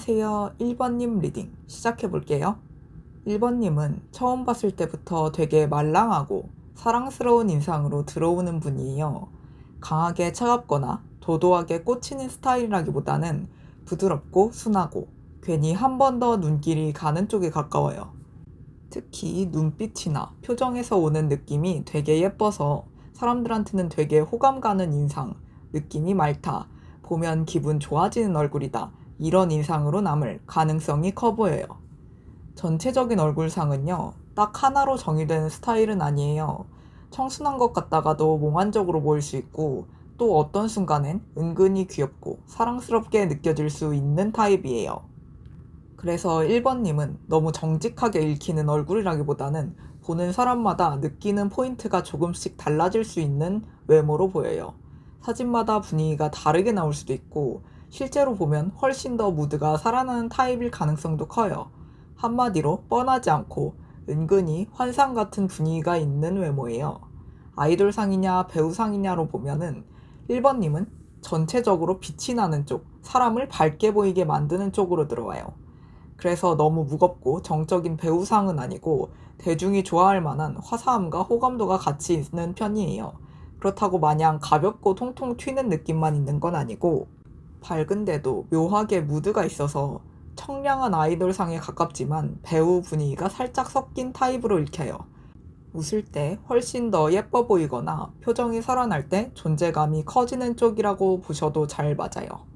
안녕하세요. 1번님 리딩 시작해볼게요. 1번님은 처음 봤을 때부터 되게 말랑하고 사랑스러운 인상으로 들어오는 분이에요. 강하게 차갑거나 도도하게 꽂히는 스타일이라기보다는 부드럽고 순하고 괜히 한 번 더 눈길이 가는 쪽에 가까워요. 특히 눈빛이나 표정에서 오는 느낌이 되게 예뻐서 사람들한테는 되게 호감 가는 인상, 느낌이 맑다, 보면 기분 좋아지는 얼굴이다, 이런 인상으로 남을 가능성이 커 보여요. 전체적인 얼굴상은요, 딱 하나로 정의되는 스타일은 아니에요. 청순한 것 같다가도 몽환적으로 보일 수 있고, 또 어떤 순간엔 은근히 귀엽고 사랑스럽게 느껴질 수 있는 타입이에요. 그래서 1번님은 너무 정직하게 읽히는 얼굴이라기보다는 보는 사람마다 느끼는 포인트가 조금씩 달라질 수 있는 외모로 보여요. 사진마다 분위기가 다르게 나올 수도 있고 실제로 보면 훨씬 더 무드가 살아나는 타입일 가능성도 커요. 한마디로 뻔하지 않고 은근히 환상 같은 분위기가 있는 외모예요. 아이돌상이냐 배우상이냐로 보면은 1번님은 전체적으로 빛이 나는 쪽, 사람을 밝게 보이게 만드는 쪽으로 들어와요. 그래서 너무 무겁고 정적인 배우상은 아니고 대중이 좋아할 만한 화사함과 호감도가 같이 있는 편이에요. 그렇다고 마냥 가볍고 통통 튀는 느낌만 있는 건 아니고 밝은데도 묘하게 무드가 있어서 청량한 아이돌상에 가깝지만 배우 분위기가 살짝 섞인 타입으로 읽혀요. 웃을 때 훨씬 더 예뻐 보이거나 표정이 살아날 때 존재감이 커지는 쪽이라고 보셔도 잘 맞아요.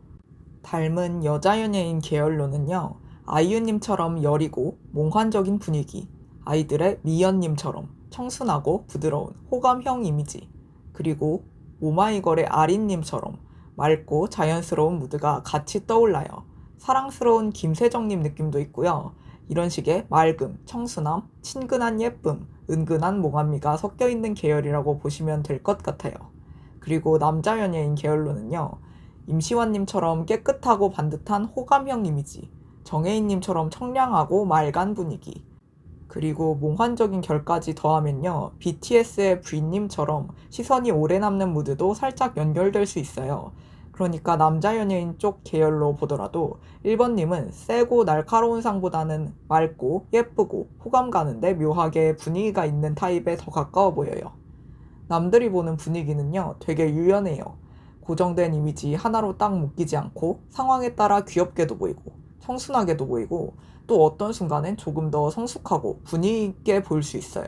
닮은 여자 연예인 계열로는요, 아이유님처럼 여리고 몽환적인 분위기, 아이들의 미연님처럼 청순하고 부드러운 호감형 이미지, 그리고 오마이걸의 아린님처럼 맑고 자연스러운 무드가 같이 떠올라요. 사랑스러운 김세정님 느낌도 있고요. 이런 식의 맑음, 청순함, 친근한 예쁨, 은근한 몽환미가 섞여 있는 계열이라고 보시면 될 것 같아요. 그리고 남자 연예인 계열로는요, 임시완님처럼 깨끗하고 반듯한 호감형 이미지, 정혜인님처럼 청량하고 맑은 분위기, 그리고 몽환적인 결까지 더하면요, BTS의 V님처럼 시선이 오래 남는 무드도 살짝 연결될 수 있어요. 그러니까 남자 연예인 쪽 계열로 보더라도 1번님은 세고 날카로운 상보다는 맑고 예쁘고 호감 가는데 묘하게 분위기가 있는 타입에 더 가까워 보여요. 남들이 보는 분위기는요, 되게 유연해요. 고정된 이미지 하나로 딱 묶이지 않고 상황에 따라 귀엽게도 보이고 청순하게도 보이고 또 어떤 순간엔 조금 더 성숙하고 분위기 있게 보일 수 있어요.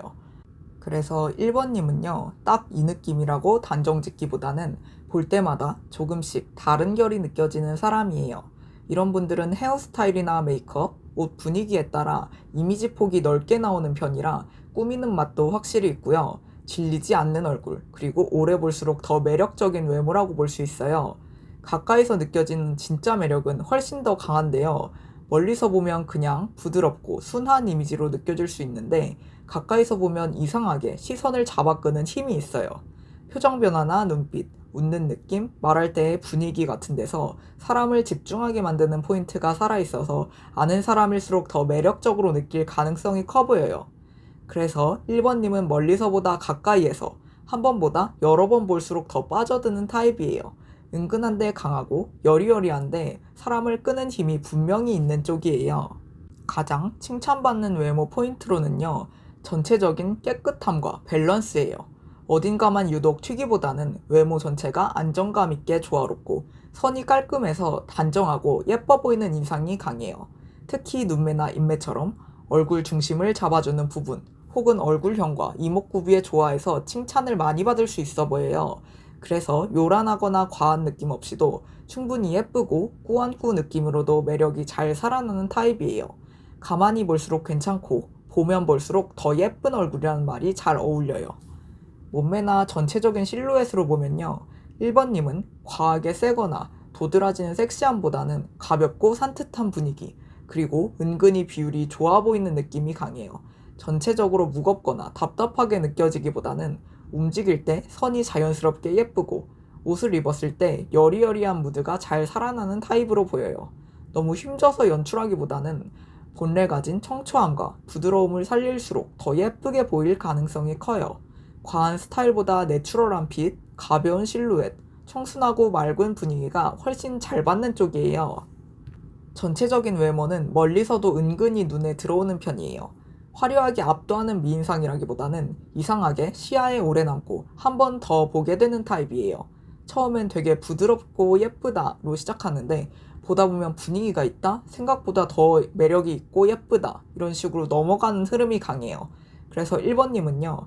그래서 1번님은요, 딱 이 느낌이라고 단정 짓기보다는 볼 때마다 조금씩 다른 결이 느껴지는 사람이에요. 이런 분들은 헤어스타일이나 메이크업, 옷 분위기에 따라 이미지 폭이 넓게 나오는 편이라 꾸미는 맛도 확실히 있고요. 질리지 않는 얼굴, 그리고 오래 볼수록 더 매력적인 외모라고 볼 수 있어요. 가까이서 느껴지는 진짜 매력은 훨씬 더 강한데요. 멀리서 보면 그냥 부드럽고 순한 이미지로 느껴질 수 있는데 가까이서 보면 이상하게 시선을 잡아끄는 힘이 있어요. 표정 변화나 눈빛, 웃는 느낌, 말할 때의 분위기 같은 데서 사람을 집중하게 만드는 포인트가 살아있어서 아는 사람일수록 더 매력적으로 느낄 가능성이 커 보여요. 그래서 1번님은 멀리서보다 가까이에서 한 번보다 여러 번 볼수록 더 빠져드는 타입이에요. 은근한데 강하고 여리여리한데 사람을 끄는 힘이 분명히 있는 쪽이에요. 가장 칭찬받는 외모 포인트로는요, 전체적인 깨끗함과 밸런스예요. 어딘가만 유독 튀기보다는 외모 전체가 안정감 있게 조화롭고 선이 깔끔해서 단정하고 예뻐 보이는 인상이 강해요. 특히 눈매나 인매처럼 얼굴 중심을 잡아주는 부분 혹은 얼굴형과 이목구비의 조화에서 칭찬을 많이 받을 수 있어 보여요. 그래서 요란하거나 과한 느낌 없이도 충분히 예쁘고 꾸안꾸 느낌으로도 매력이 잘 살아나는 타입이에요. 가만히 볼수록 괜찮고 보면 볼수록 더 예쁜 얼굴이라는 말이 잘 어울려요. 몸매나 전체적인 실루엣으로 보면요, 1번님은 과하게 세거나 도드라지는 섹시함보다는 가볍고 산뜻한 분위기, 그리고 은근히 비율이 좋아 보이는 느낌이 강해요. 전체적으로 무겁거나 답답하게 느껴지기보다는 움직일 때 선이 자연스럽게 예쁘고 옷을 입었을 때 여리여리한 무드가 잘 살아나는 타입으로 보여요. 너무 힘줘서 연출하기보다는 본래 가진 청초함과 부드러움을 살릴수록 더 예쁘게 보일 가능성이 커요. 과한 스타일보다 내추럴한 핏, 가벼운 실루엣, 청순하고 맑은 분위기가 훨씬 잘 받는 쪽이에요. 전체적인 외모는 멀리서도 은근히 눈에 들어오는 편이에요. 화려하게 압도하는 미인상이라기보다는 이상하게 시야에 오래 남고 한 번 더 보게 되는 타입이에요. 처음엔 되게 부드럽고 예쁘다로 시작하는데 보다 보면 분위기가 있다? 생각보다 더 매력이 있고 예쁘다. 이런 식으로 넘어가는 흐름이 강해요. 그래서 1번님은요.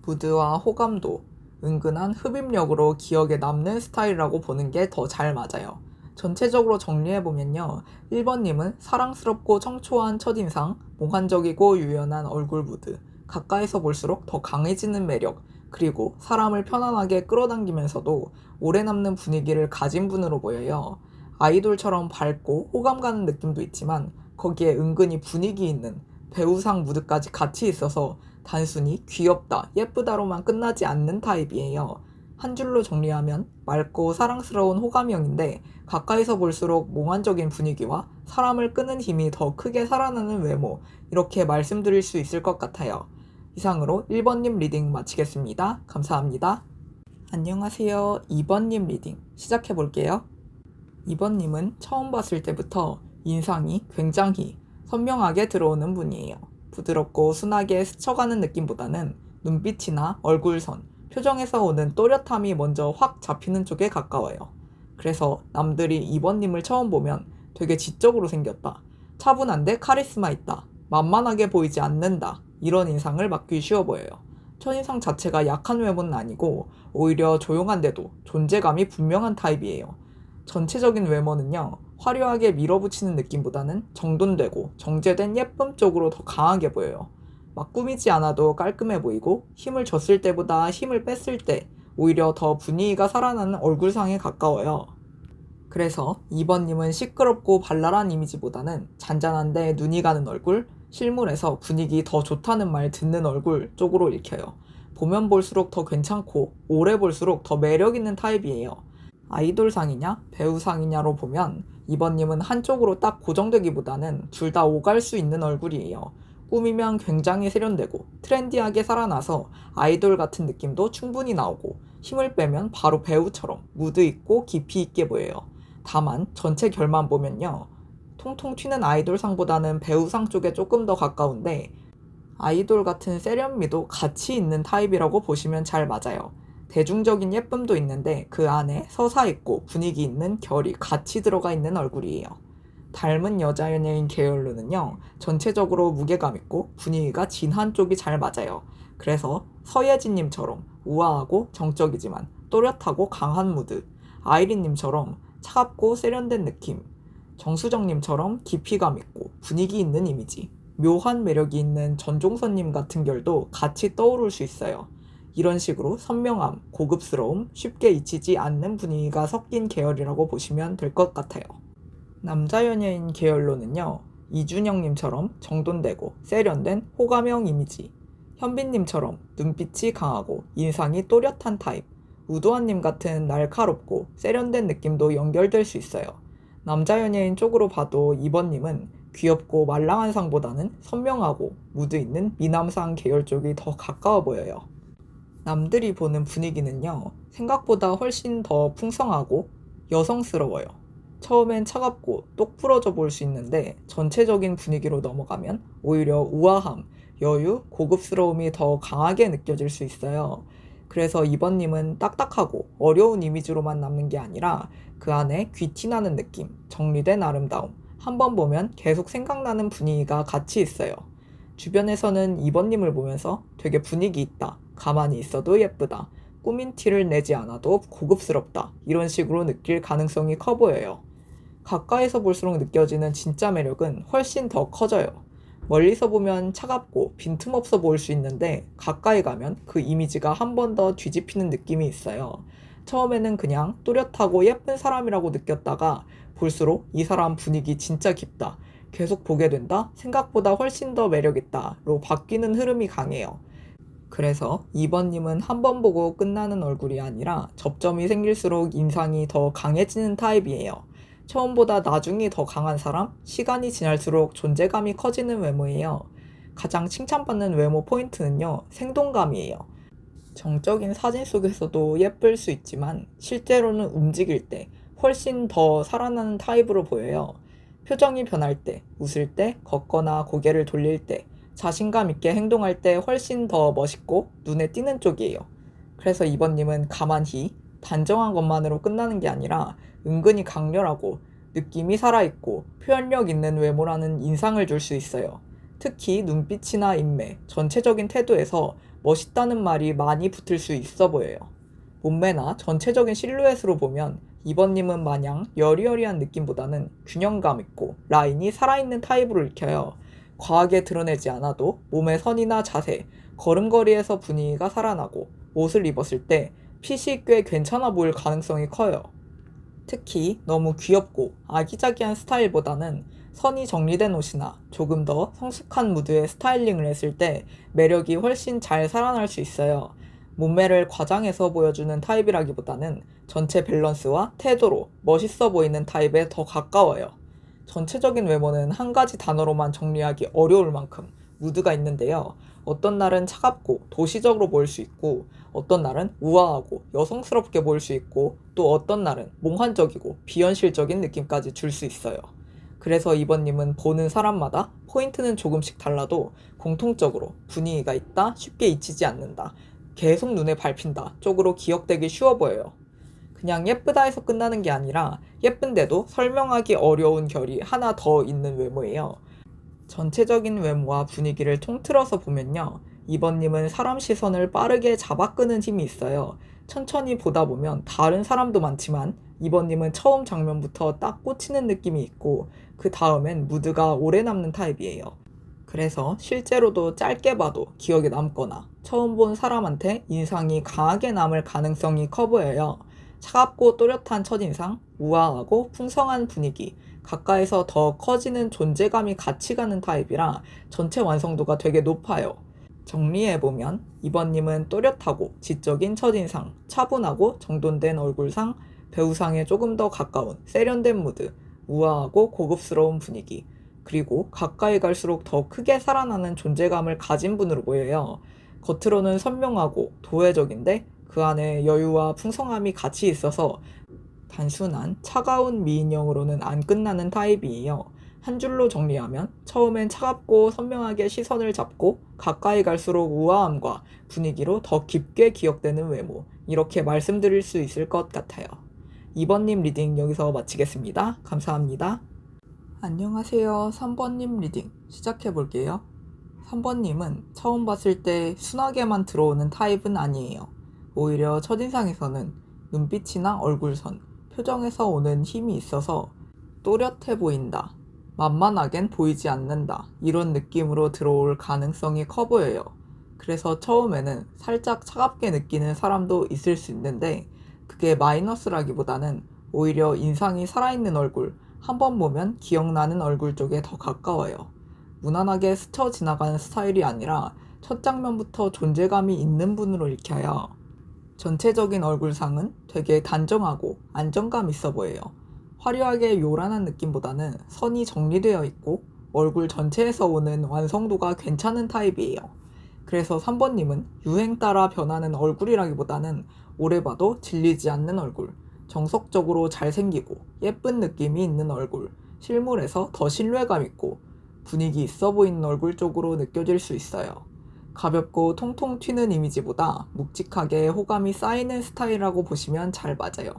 무드와 호감도, 은근한 흡입력으로 기억에 남는 스타일이라고 보는 게 더 잘 맞아요. 전체적으로 정리해보면요. 1번님은 사랑스럽고 청초한 첫인상, 몽환적이고 유연한 얼굴 무드, 가까이서 볼수록 더 강해지는 매력, 그리고 사람을 편안하게 끌어당기면서도 오래 남는 분위기를 가진 분으로 보여요. 아이돌처럼 밝고 호감 가는 느낌도 있지만 거기에 은근히 분위기 있는 배우상 무드까지 같이 있어서 단순히 귀엽다, 예쁘다로만 끝나지 않는 타입이에요. 한 줄로 정리하면 맑고 사랑스러운 호감형인데 가까이서 볼수록 몽환적인 분위기와 사람을 끄는 힘이 더 크게 살아나는 외모, 이렇게 말씀드릴 수 있을 것 같아요. 이상으로 1번님 리딩 마치겠습니다. 감사합니다. 안녕하세요. 2번님 리딩 시작해볼게요. 2번님은 처음 봤을 때부터 인상이 굉장히 선명하게 들어오는 분이에요. 부드럽고 순하게 스쳐가는 느낌보다는 눈빛이나 얼굴선, 표정에서 오는 또렷함이 먼저 확 잡히는 쪽에 가까워요. 그래서 남들이 2번님을 처음 보면 되게 지적으로 생겼다, 차분한데 카리스마 있다, 만만하게 보이지 않는다, 이런 인상을 받기 쉬워 보여요. 첫인상 자체가 약한 외모는 아니고 오히려 조용한데도 존재감이 분명한 타입이에요. 전체적인 외모는요, 화려하게 밀어붙이는 느낌보다는 정돈되고 정제된 예쁨 쪽으로 더 강하게 보여요. 막 꾸미지 않아도 깔끔해 보이고 힘을 줬을 때보다 힘을 뺐을 때 오히려 더 분위기가 살아나는 얼굴상에 가까워요. 그래서 2번님은 시끄럽고 발랄한 이미지보다는 잔잔한데 눈이 가는 얼굴, 실물에서 분위기 더 좋다는 말 듣는 얼굴 쪽으로 읽혀요. 보면 볼수록 더 괜찮고 오래 볼수록 더 매력 있는 타입이에요. 아이돌상이냐 배우상이냐로 보면 2번님은 한쪽으로 딱 고정되기보다는 둘 다 오갈 수 있는 얼굴이에요. 꾸미면 굉장히 세련되고 트렌디하게 살아나서 아이돌 같은 느낌도 충분히 나오고 힘을 빼면 바로 배우처럼 무드 있고 깊이 있게 보여요. 다만 전체 결만 보면요, 통통 튀는 아이돌상보다는 배우상 쪽에 조금 더 가까운데 아이돌 같은 세련미도 같이 있는 타입이라고 보시면 잘 맞아요. 대중적인 예쁨도 있는데 그 안에 서사 있고 분위기 있는 결이 같이 들어가 있는 얼굴이에요. 닮은 여자 연예인 계열로는요, 전체적으로 무게감 있고 분위기가 진한 쪽이 잘 맞아요. 그래서 서예진님처럼 우아하고 정적이지만 또렷하고 강한 무드, 아이린님처럼 차갑고 세련된 느낌, 정수정님처럼 깊이감 있고 분위기 있는 이미지, 묘한 매력이 있는 전종선님 같은 결도 같이 떠오를 수 있어요. 이런 식으로 선명함, 고급스러움, 쉽게 잊히지 않는 분위기가 섞인 계열이라고 보시면 될 것 같아요. 남자 연예인 계열로는요, 이준영님처럼 정돈되고 세련된 호감형 이미지, 현빈님처럼 눈빛이 강하고 인상이 또렷한 타입, 우도환님 같은 날카롭고 세련된 느낌도 연결될 수 있어요. 남자 연예인 쪽으로 봐도 2번님은 귀엽고 말랑한 상보다는 선명하고 무드 있는 미남상 계열 쪽이 더 가까워 보여요. 남들이 보는 분위기는요, 생각보다 훨씬 더 풍성하고 여성스러워요. 처음엔 차갑고 똑부러져 볼 수 있는데 전체적인 분위기로 넘어가면 오히려 우아함, 여유, 고급스러움이 더 강하게 느껴질 수 있어요. 그래서 2번님은 딱딱하고 어려운 이미지로만 남는 게 아니라 그 안에 귀티나는 느낌, 정리된 아름다움, 한번 보면 계속 생각나는 분위기가 같이 있어요. 주변에서는 2번님을 보면서 되게 분위기 있다, 가만히 있어도 예쁘다, 꾸민 티를 내지 않아도 고급스럽다, 이런 식으로 느낄 가능성이 커 보여요. 가까이서 볼수록 느껴지는 진짜 매력은 훨씬 더 커져요. 멀리서 보면 차갑고 빈틈없어 보일 수 있는데 가까이 가면 그 이미지가 한 번 더 뒤집히는 느낌이 있어요. 처음에는 그냥 또렷하고 예쁜 사람이라고 느꼈다가 볼수록 이 사람 분위기 진짜 깊다, 계속 보게 된다, 생각보다 훨씬 더 매력있다로 바뀌는 흐름이 강해요. 그래서 2번님은 한 번 보고 끝나는 얼굴이 아니라 접점이 생길수록 인상이 더 강해지는 타입이에요. 처음보다 나중이 더 강한 사람, 시간이 지날수록 존재감이 커지는 외모예요. 가장 칭찬받는 외모 포인트는요, 생동감이에요. 정적인 사진 속에서도 예쁠 수 있지만 실제로는 움직일 때 훨씬 더 살아나는 타입으로 보여요. 표정이 변할 때, 웃을 때, 걷거나 고개를 돌릴 때, 자신감 있게 행동할 때 훨씬 더 멋있고 눈에 띄는 쪽이에요. 그래서 이번님은 가만히 단정한 것만으로 끝나는 게 아니라 은근히 강렬하고 느낌이 살아있고 표현력 있는 외모라는 인상을 줄 수 있어요. 특히 눈빛이나 인매, 전체적인 태도에서 멋있다는 말이 많이 붙을 수 있어 보여요. 몸매나 전체적인 실루엣으로 보면 이번님은 마냥 여리여리한 느낌보다는 균형감 있고 라인이 살아있는 타입으로 읽혀요. 과하게 드러내지 않아도 몸의 선이나 자세, 걸음걸이에서 분위기가 살아나고 옷을 입었을 때 핏이 꽤 괜찮아 보일 가능성이 커요. 특히 너무 귀엽고 아기자기한 스타일보다는 선이 정리된 옷이나 조금 더 성숙한 무드의 스타일링을 했을 때 매력이 훨씬 잘 살아날 수 있어요. 몸매를 과장해서 보여주는 타입이라기보다는 전체 밸런스와 태도로 멋있어 보이는 타입에 더 가까워요. 전체적인 외모는 한 가지 단어로만 정리하기 어려울 만큼 무드가 있는데요. 어떤 날은 차갑고 도시적으로 보일 수 있고, 어떤 날은 우아하고 여성스럽게 보일 수 있고, 또 어떤 날은 몽환적이고 비현실적인 느낌까지 줄 수 있어요. 그래서 이번님은 보는 사람마다 포인트는 조금씩 달라도 공통적으로 분위기가 있다, 쉽게 잊히지 않는다, 계속 눈에 밟힌다 쪽으로 기억되기 쉬워 보여요. 그냥 예쁘다 해서 끝나는 게 아니라 예쁜데도 설명하기 어려운 결이 하나 더 있는 외모예요. 전체적인 외모와 분위기를 통틀어서 보면요. 이번님은 사람 시선을 빠르게 잡아끄는 힘이 있어요. 천천히 보다 보면 다른 사람도 많지만 이번님은 처음 장면부터 딱 꽂히는 느낌이 있고 그 다음엔 무드가 오래 남는 타입이에요. 그래서 실제로도 짧게 봐도 기억에 남거나 처음 본 사람한테 인상이 강하게 남을 가능성이 커 보여요. 차갑고 또렷한 첫인상, 우아하고 풍성한 분위기, 가까이서 더 커지는 존재감이 같이 가는 타입이라 전체 완성도가 되게 높아요. 정리해보면 이번님은 또렷하고 지적인 첫인상, 차분하고 정돈된 얼굴상, 배우상에 조금 더 가까운 세련된 무드, 우아하고 고급스러운 분위기, 그리고 가까이 갈수록 더 크게 살아나는 존재감을 가진 분으로 보여요. 겉으로는 선명하고 도회적인데 그 안에 여유와 풍성함이 같이 있어서 단순한 차가운 미인형으로는 안 끝나는 타입이에요. 한 줄로 정리하면 처음엔 차갑고 선명하게 시선을 잡고 가까이 갈수록 우아함과 분위기로 더 깊게 기억되는 외모, 이렇게 말씀드릴 수 있을 것 같아요. 이번님 리딩 여기서 마치겠습니다. 감사합니다. 안녕하세요. 3번님 리딩 시작해볼게요. 3번님은 처음 봤을 때 순하게만 들어오는 타입은 아니에요. 오히려 첫인상에서는 눈빛이나 얼굴선, 표정에서 오는 힘이 있어서 또렷해 보인다, 만만하겐 보이지 않는다, 이런 느낌으로 들어올 가능성이 커 보여요. 그래서 처음에는 살짝 차갑게 느끼는 사람도 있을 수 있는데 그게 마이너스라기보다는 오히려 인상이 살아있는 얼굴, 한번 보면 기억나는 얼굴 쪽에 더 가까워요. 무난하게 스쳐 지나가는 스타일이 아니라 첫 장면부터 존재감이 있는 분으로 읽혀요. 전체적인 얼굴상은 되게 단정하고 안정감 있어 보여요. 화려하게 요란한 느낌보다는 선이 정리되어 있고 얼굴 전체에서 오는 완성도가 괜찮은 타입이에요. 그래서 3번님은 유행 따라 변하는 얼굴이라기보다는 오래 봐도 질리지 않는 얼굴, 정석적으로 잘생기고 예쁜 느낌이 있는 얼굴, 실물에서 더 신뢰감 있고 분위기 있어 보이는 얼굴 쪽으로 느껴질 수 있어요. 가볍고 통통 튀는 이미지보다 묵직하게 호감이 쌓이는 스타일이라고 보시면 잘 맞아요.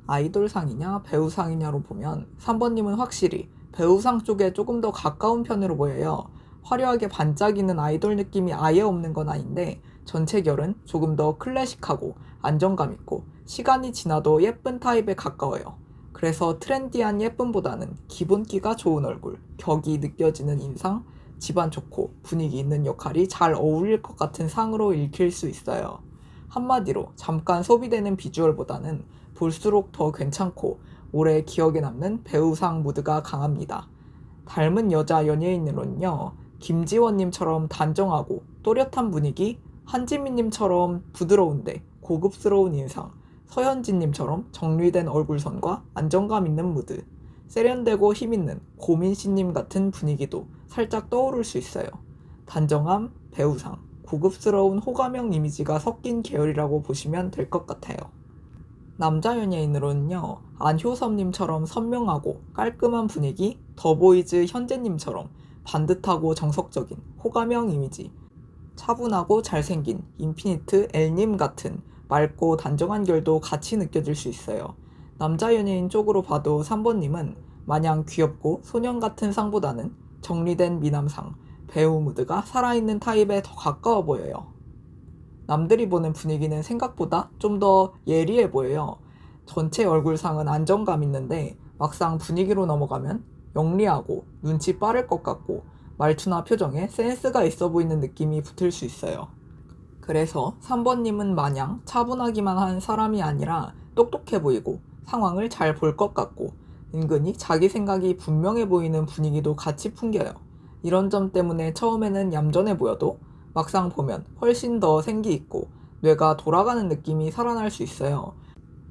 아이돌상이냐 배우상이냐로 보면 3번님은 확실히 배우상 쪽에 조금 더 가까운 편으로 보여요. 화려하게 반짝이는 아이돌 느낌이 아예 없는 건 아닌데 전체 결은 조금 더 클래식하고 안정감 있고 시간이 지나도 예쁜 타입에 가까워요. 그래서 트렌디한 예쁨보다는 기본기가 좋은 얼굴, 격이 느껴지는 인상, 집안 좋고 분위기 있는 역할이 잘 어울릴 것 같은 상으로 읽힐 수 있어요. 한마디로 잠깐 소비되는 비주얼보다는 볼수록 더 괜찮고 오래 기억에 남는 배우상 무드가 강합니다. 닮은 여자 연예인으로는요. 김지원님처럼 단정하고 또렷한 분위기, 한지민님처럼 부드러운데 고급스러운 인상, 서현진님처럼 정리된 얼굴선과 안정감 있는 무드, 세련되고 힘있는 고민씨님 같은 분위기도 살짝 떠오를 수 있어요. 단정함, 배우상, 고급스러운 호감형 이미지가 섞인 계열이라고 보시면 될 것 같아요. 남자 연예인으로는요, 안효섭님처럼 선명하고 깔끔한 분위기, 더보이즈 현재님처럼 반듯하고 정석적인 호감형 이미지, 차분하고 잘생긴 인피니트 L님 같은 맑고 단정한 결도 같이 느껴질 수 있어요. 남자 연예인 쪽으로 봐도 3번님은 마냥 귀엽고 소년 같은 상보다는 정리된 미남상, 배우 무드가 살아있는 타입에 더 가까워 보여요. 남들이 보는 분위기는 생각보다 좀 더 예리해 보여요. 전체 얼굴상은 안정감 있는데 막상 분위기로 넘어가면 영리하고 눈치 빠를 것 같고 말투나 표정에 센스가 있어 보이는 느낌이 붙을 수 있어요. 그래서 3번님은 마냥 차분하기만 한 사람이 아니라 똑똑해 보이고 상황을 잘 볼 것 같고 은근히 자기 생각이 분명해 보이는 분위기도 같이 풍겨요. 이런 점 때문에 처음에는 얌전해 보여도 막상 보면 훨씬 더 생기 있고 뇌가 돌아가는 느낌이 살아날 수 있어요.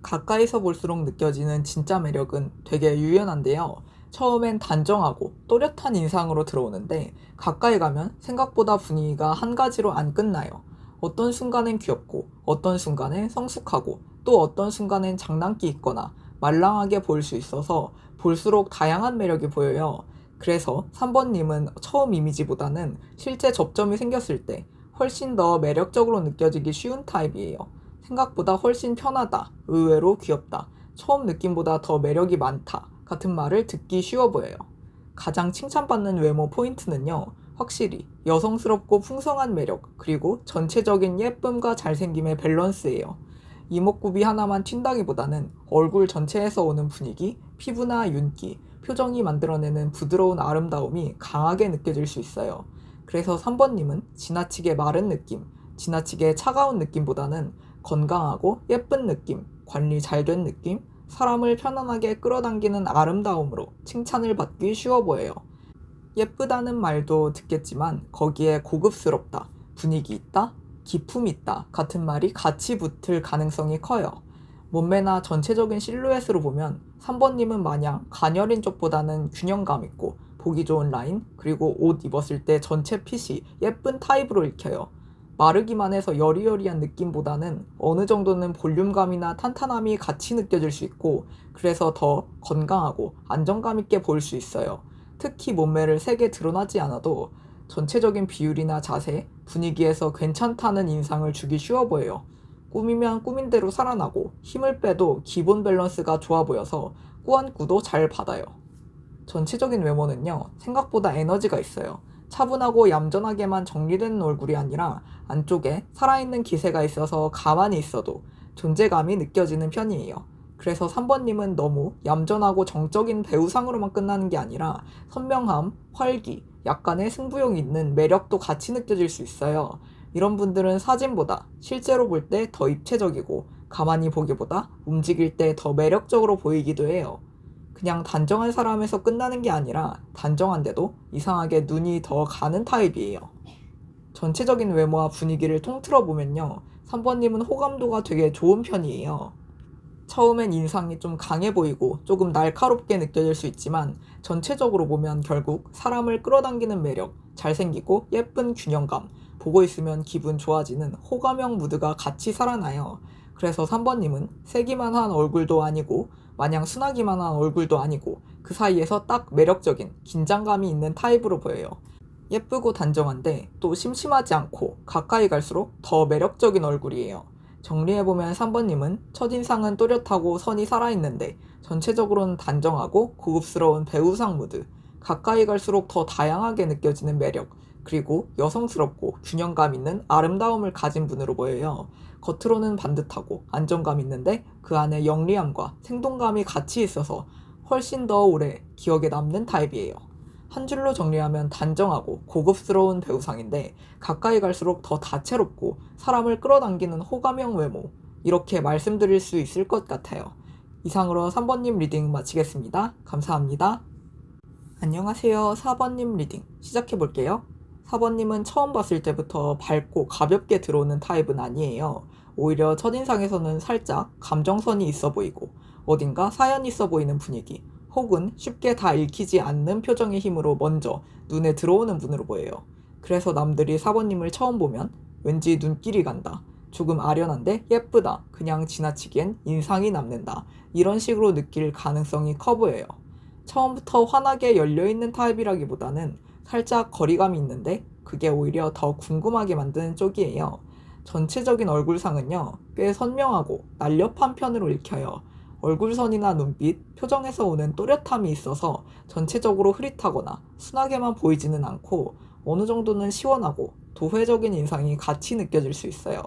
가까이서 볼수록 느껴지는 진짜 매력은 되게 유연한데요. 처음엔 단정하고 또렷한 인상으로 들어오는데 가까이 가면 생각보다 분위기가 한 가지로 안 끝나요. 어떤 순간엔 귀엽고 어떤 순간엔 성숙하고 또 어떤 순간엔 장난기 있거나 말랑하게 보일 수 있어서 볼수록 다양한 매력이 보여요. 그래서 3번님은 처음 이미지보다는 실제 접점이 생겼을 때 훨씬 더 매력적으로 느껴지기 쉬운 타입이에요. 생각보다 훨씬 편하다, 의외로 귀엽다, 처음 느낌보다 더 매력이 많다 같은 말을 듣기 쉬워 보여요. 가장 칭찬받는 외모 포인트는요, 확실히 여성스럽고 풍성한 매력, 그리고 전체적인 예쁨과 잘생김의 밸런스예요. 이목구비 하나만 튄다기보다는 얼굴 전체에서 오는 분위기, 피부나 윤기, 표정이 만들어내는 부드러운 아름다움이 강하게 느껴질 수 있어요. 그래서 3번님은 지나치게 마른 느낌, 지나치게 차가운 느낌보다는 건강하고 예쁜 느낌, 관리 잘 된 느낌, 사람을 편안하게 끌어당기는 아름다움으로 칭찬을 받기 쉬워 보여요. 예쁘다는 말도 듣겠지만 거기에 고급스럽다, 분위기 있다, 기품 있다 같은 말이 같이 붙을 가능성이 커요. 몸매나 전체적인 실루엣으로 보면 3번님은 마냥 가녀린 쪽보다는 균형감 있고 보기 좋은 라인, 그리고 옷 입었을 때 전체 핏이 예쁜 타입으로 읽혀요. 마르기만 해서 여리여리한 느낌보다는 어느 정도는 볼륨감이나 탄탄함이 같이 느껴질 수 있고 그래서 더 건강하고 안정감 있게 보일 수 있어요. 특히 몸매를 세게 드러나지 않아도 전체적인 비율이나 자세, 분위기에서 괜찮다는 인상을 주기 쉬워 보여요. 꾸미면 꾸민 대로 살아나고 힘을 빼도 기본 밸런스가 좋아 보여서 꾸안꾸도 잘 받아요. 전체적인 외모는요, 생각보다 에너지가 있어요. 차분하고 얌전하게만 정리된 얼굴이 아니라 안쪽에 살아있는 기세가 있어서 가만히 있어도 존재감이 느껴지는 편이에요. 그래서 3번님은 너무 얌전하고 정적인 배우상으로만 끝나는 게 아니라 선명함, 활기, 약간의 승부욕이 있는 매력도 같이 느껴질 수 있어요. 이런 분들은 사진보다 실제로 볼 때 더 입체적이고 가만히 보기보다 움직일 때 더 매력적으로 보이기도 해요. 그냥 단정한 사람에서 끝나는 게 아니라 단정한데도 이상하게 눈이 더 가는 타입이에요. 전체적인 외모와 분위기를 통틀어 보면요, 3번님은 호감도가 되게 좋은 편이에요. 처음엔 인상이 좀 강해 보이고 조금 날카롭게 느껴질 수 있지만 전체적으로 보면 결국 사람을 끌어당기는 매력, 잘생기고 예쁜 균형감, 보고 있으면 기분 좋아지는 호감형 무드가 같이 살아나요. 그래서 3번님은 세기만 한 얼굴도 아니고 마냥 순하기만 한 얼굴도 아니고 그 사이에서 딱 매력적인 긴장감이 있는 타입으로 보여요. 예쁘고 단정한데 또 심심하지 않고 가까이 갈수록 더 매력적인 얼굴이에요. 정리해보면 3번님은 첫인상은 또렷하고 선이 살아있는데 전체적으로는 단정하고 고급스러운 배우상 무드, 가까이 갈수록 더 다양하게 느껴지는 매력, 그리고 여성스럽고 균형감 있는 아름다움을 가진 분으로 보여요. 겉으로는 반듯하고 안정감 있는데 그 안에 영리함과 생동감이 같이 있어서 훨씬 더 오래 기억에 남는 타입이에요. 한 줄로 정리하면 단정하고 고급스러운 배우상인데 가까이 갈수록 더 다채롭고 사람을 끌어당기는 호감형 외모, 이렇게 말씀드릴 수 있을 것 같아요. 이상으로 3번님 리딩 마치겠습니다. 감사합니다. 안녕하세요. 4번님 리딩 시작해볼게요. 4번님은 처음 봤을 때부터 밝고 가볍게 들어오는 타입은 아니에요. 오히려 첫인상에서는 살짝 감정선이 있어 보이고 어딘가 사연이 있어 보이는 분위기, 혹은 쉽게 다 읽히지 않는 표정의 힘으로 먼저 눈에 들어오는 분으로 보여요. 그래서 남들이 4번님을 처음 보면 왠지 눈길이 간다, 조금 아련한데 예쁘다. 그냥 지나치기엔 인상이 남는다. 이런 식으로 느낄 가능성이 커 보여요. 처음부터 환하게 열려있는 타입이라기보다는 살짝 거리감이 있는데 그게 오히려 더 궁금하게 만드는 쪽이에요. 전체적인 얼굴상은요, 꽤 선명하고 날렵한 편으로 읽혀요. 얼굴선이나 눈빛, 표정에서 오는 또렷함이 있어서 전체적으로 흐릿하거나 순하게만 보이지는 않고 어느 정도는 시원하고 도회적인 인상이 같이 느껴질 수 있어요.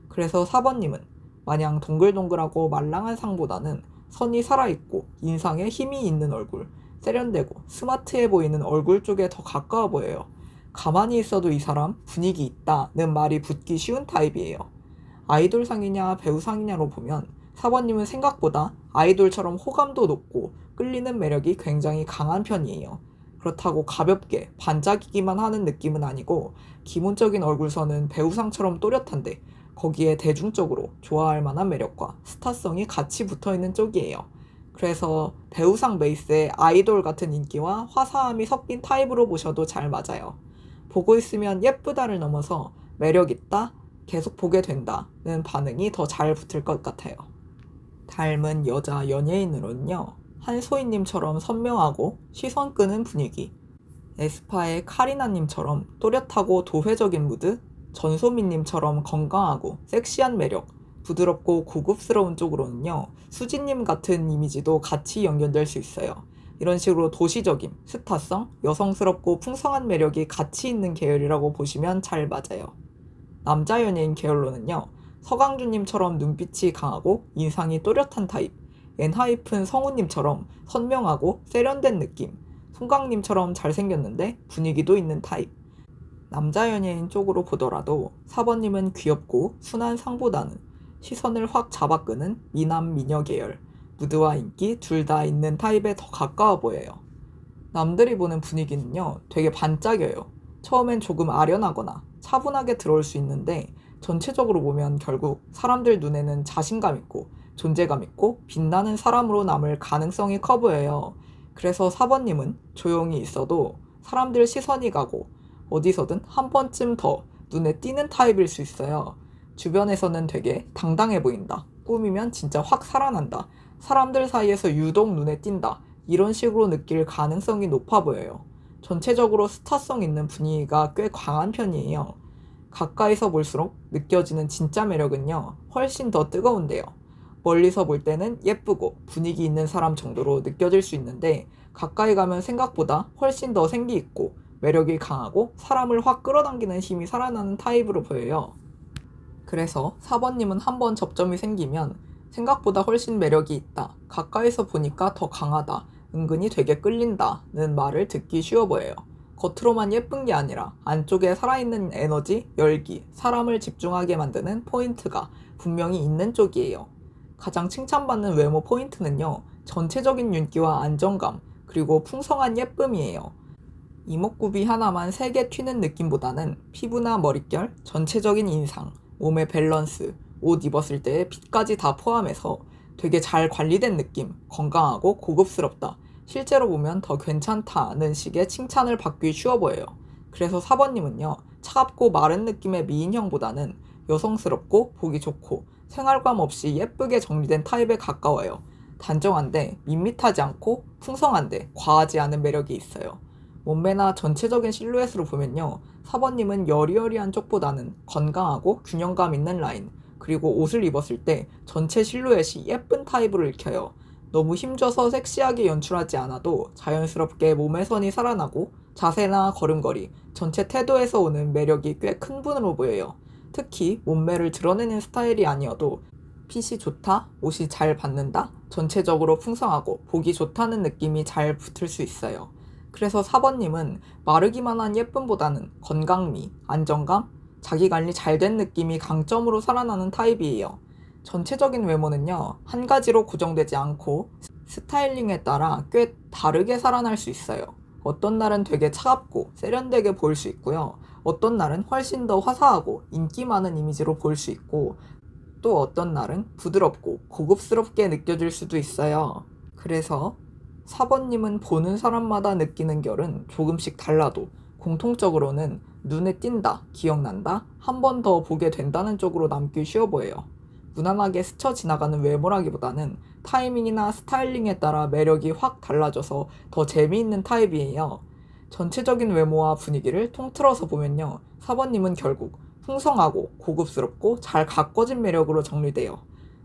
그래서 4번님은 마냥 동글동글하고 말랑한 상보다는 선이 살아있고 인상에 힘이 있는 얼굴, 세련되고 스마트해 보이는 얼굴 쪽에 더 가까워 보여요. 가만히 있어도 이 사람 분위기 있다는 말이 붙기 쉬운 타입이에요. 아이돌상이냐 배우상이냐로 보면 4번님은 생각보다 아이돌처럼 호감도 높고 끌리는 매력이 굉장히 강한 편이에요. 그렇다고 가볍게 반짝이기만 하는 느낌은 아니고 기본적인 얼굴선은 배우상처럼 또렷한데 거기에 대중적으로 좋아할 만한 매력과 스타성이 같이 붙어있는 쪽이에요. 그래서 배우상 베이스의 아이돌 같은 인기와 화사함이 섞인 타입으로 보셔도 잘 맞아요. 보고 있으면 예쁘다를 넘어서 매력있다, 계속 보게 된다는 반응이 더 잘 붙을 것 같아요. 닮은 여자 연예인으로는요, 한소희님처럼 선명하고 시선 끄는 분위기, 에스파의 카리나님처럼 또렷하고 도회적인 무드, 전소민님처럼 건강하고 섹시한 매력, 부드럽고 고급스러운 쪽으로는요, 수지님 같은 이미지도 같이 연결될 수 있어요. 이런 식으로 도시적인 스타성, 여성스럽고 풍성한 매력이 같이 있는 계열이라고 보시면 잘 맞아요. 남자 연예인 계열로는요, 서강준님처럼 눈빛이 강하고 인상이 또렷한 타입, 엔하이픈 성우님처럼 선명하고 세련된 느낌, 송강님처럼 잘생겼는데 분위기도 있는 타입. 남자 연예인 쪽으로 보더라도 4번님은 귀엽고 순한 상보다는 시선을 확 잡아끄는 미남 미녀 계열, 무드와 인기 둘 다 있는 타입에 더 가까워 보여요. 남들이 보는 분위기는요, 되게 반짝여요. 처음엔 조금 아련하거나 차분하게 들어올 수 있는데 전체적으로 보면 결국 사람들 눈에는 자신감 있고 존재감 있고 빛나는 사람으로 남을 가능성이 커 보여요. 그래서 4번님은 조용히 있어도 사람들 시선이 가고 어디서든 한 번쯤 더 눈에 띄는 타입일 수 있어요. 주변에서는 되게 당당해 보인다. 꾸미면 진짜 확 살아난다. 사람들 사이에서 유독 눈에 띈다. 이런 식으로 느낄 가능성이 높아 보여요. 전체적으로 스타성 있는 분위기가 꽤 강한 편이에요. 가까이서 볼수록 느껴지는 진짜 매력은요, 훨씬 더 뜨거운데요. 멀리서 볼 때는 예쁘고 분위기 있는 사람 정도로 느껴질 수 있는데 가까이 가면 생각보다 훨씬 더 생기 있고 매력이 강하고 사람을 확 끌어당기는 힘이 살아나는 타입으로 보여요. 그래서 4번님은 한번 접점이 생기면 생각보다 훨씬 매력이 있다, 가까이서 보니까 더 강하다, 은근히 되게 끌린다는 말을 듣기 쉬워 보여요. 겉으로만 예쁜 게 아니라 안쪽에 살아있는 에너지, 열기, 사람을 집중하게 만드는 포인트가 분명히 있는 쪽이에요. 가장 칭찬받는 외모 포인트는요, 전체적인 윤기와 안정감, 그리고 풍성한 예쁨이에요. 이목구비 하나만 세게 튀는 느낌보다는 피부나 머릿결, 전체적인 인상, 몸의 밸런스, 옷 입었을 때의 핏까지 다 포함해서 되게 잘 관리된 느낌, 건강하고 고급스럽다. 실제로 보면 더 괜찮다는 식의 칭찬을 받기 쉬워 보여요. 그래서 4번님은요, 차갑고 마른 느낌의 미인형보다는 여성스럽고 보기 좋고 생활감 없이 예쁘게 정리된 타입에 가까워요. 단정한데 밋밋하지 않고 풍성한데 과하지 않은 매력이 있어요. 몸매나 전체적인 실루엣으로 보면요, 4번님은 여리여리한 쪽보다는 건강하고 균형감 있는 라인, 그리고 옷을 입었을 때 전체 실루엣이 예쁜 타입으로 읽혀요. 너무 힘줘서 섹시하게 연출하지 않아도 자연스럽게 몸의 선이 살아나고 자세나 걸음걸이, 전체 태도에서 오는 매력이 꽤 큰 분으로 보여요. 특히 몸매를 드러내는 스타일이 아니어도 핏이 좋다, 옷이 잘 받는다, 전체적으로 풍성하고 보기 좋다는 느낌이 잘 붙을 수 있어요. 그래서 4번님은 마르기만 한 예쁨보다는 건강미, 안정감, 자기관리 잘 된 느낌이 강점으로 살아나는 타입이에요. 전체적인 외모는요, 한 가지로 고정되지 않고 스타일링에 따라 꽤 다르게 살아날 수 있어요. 어떤 날은 되게 차갑고 세련되게 보일 수 있고요. 어떤 날은 훨씬 더 화사하고 인기 많은 이미지로 보일 수 있고, 또 어떤 날은 부드럽고 고급스럽게 느껴질 수도 있어요. 그래서 4번님은 보는 사람마다 느끼는 결은 조금씩 달라도 공통적으로는 눈에 띈다, 기억난다, 한 번 더 보게 된다는 쪽으로 남기 쉬워 보여요. 무난하게 스쳐 지나가는 외모라기보다는 타이밍이나 스타일링에 따라 매력이 확 달라져서 더 재미있는 타입이에요. 전체적인 외모와 분위기를 통틀어서 보면요. 4번님은 결국 풍성하고 고급스럽고 잘 가꿔진 매력으로 정리돼요.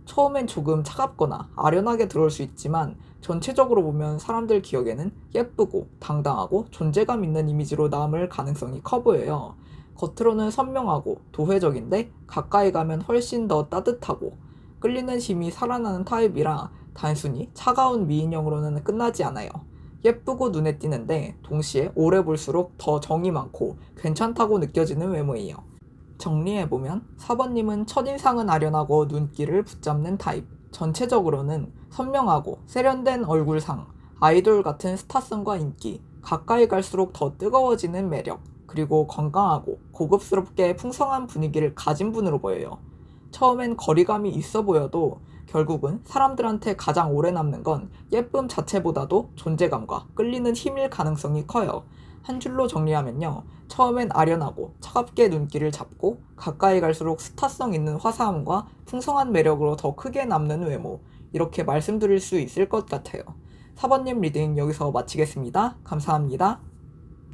처음엔 조금 차갑거나 아련하게 들어올 수 있지만 전체적으로 보면 사람들 기억에는 예쁘고 당당하고 존재감 있는 이미지로 남을 가능성이 커 보여요. 겉으로는 선명하고 도회적인데 가까이 가면 훨씬 더 따뜻하고 끌리는 힘이 살아나는 타입이라 단순히 차가운 미인형으로는 끝나지 않아요. 예쁘고 눈에 띄는데 동시에 오래 볼수록 더 정이 많고 괜찮다고 느껴지는 외모예요. 정리해보면 4번님은 첫인상은 아련하고 눈길을 붙잡는 타입, 전체적으로는 선명하고 세련된 얼굴상, 아이돌 같은 스타성과 인기, 가까이 갈수록 더 뜨거워지는 매력, 그리고 건강하고 고급스럽게 풍성한 분위기를 가진 분으로 보여요. 처음엔 거리감이 있어 보여도 결국은 사람들한테 가장 오래 남는 건 예쁨 자체보다도 존재감과 끌리는 힘일 가능성이 커요. 한 줄로 정리하면요. 처음엔 아련하고 차갑게 눈길을 잡고 가까이 갈수록 스타성 있는 화사함과 풍성한 매력으로 더 크게 남는 외모. 이렇게 말씀드릴 수 있을 것 같아요. 4번님 리딩 여기서 마치겠습니다. 감사합니다.